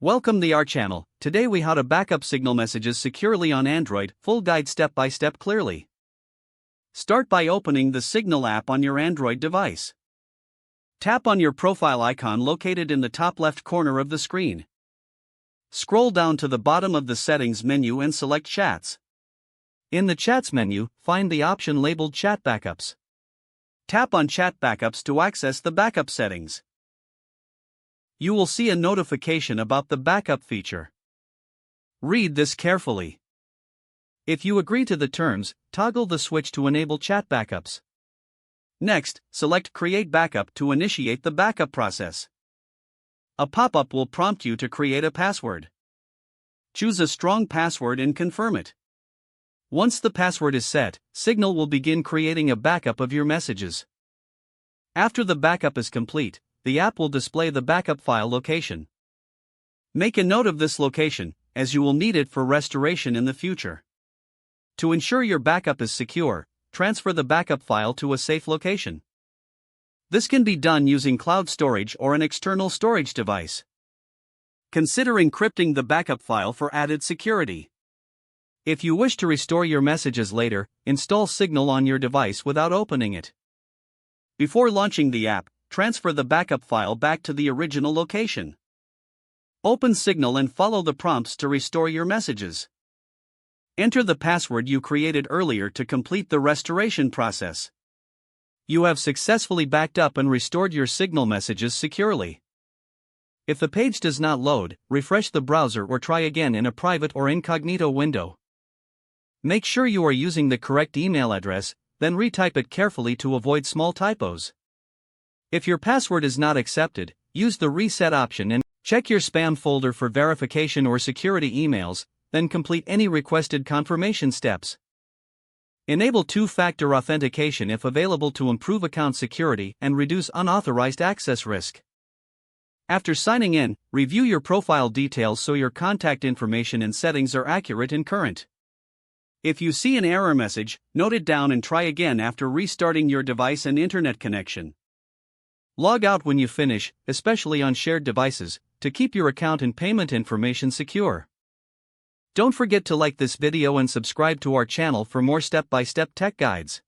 Welcome to our channel. Today we how to backup Signal messages securely on Android, full guide step by step clearly. Start by opening the Signal app on your Android device. Tap on your profile icon located in the top left corner of the screen. Scroll down to the bottom of the settings menu and select Chats. In the Chats menu, find the option labeled Chat Backups. Tap on Chat Backups to access the backup settings. You will see a notification about the backup feature. Read this carefully. If you agree to the terms, toggle the switch to enable chat backups. Next, select Create Backup to initiate the backup process. A pop-up will prompt you to create a password. Choose a strong password and confirm it. Once the password is set, Signal will begin creating a backup of your messages. After the backup is complete, the app will display the backup file location. Make a note of this location, as you will need it for restoration in the future. To ensure your backup is secure, transfer the backup file to a safe location. This can be done using cloud storage or an external storage device. Consider encrypting the backup file for added security. If you wish to restore your messages later, install Signal on your device without opening it. Before launching the app, transfer the backup file back to the original location. Open Signal and follow the prompts to restore your messages. Enter the password you created earlier to complete the restoration process. You have successfully backed up and restored your Signal messages securely. If the page does not load, refresh the browser or try again in a private or incognito window. Make sure you are using the correct email address, then retype it carefully to avoid small typos. If your password is not accepted, use the reset option and check your spam folder for verification or security emails, then complete any requested confirmation steps. Enable two-factor authentication if available to improve account security and reduce unauthorized access risk. After signing in, review your profile details so your contact information and settings are accurate and current. If you see an error message, note it down and try again after restarting your device and internet connection. Log out when you finish, especially on shared devices, to keep your account and payment information secure. Don't forget to like this video and subscribe to our channel for more step-by-step tech guides.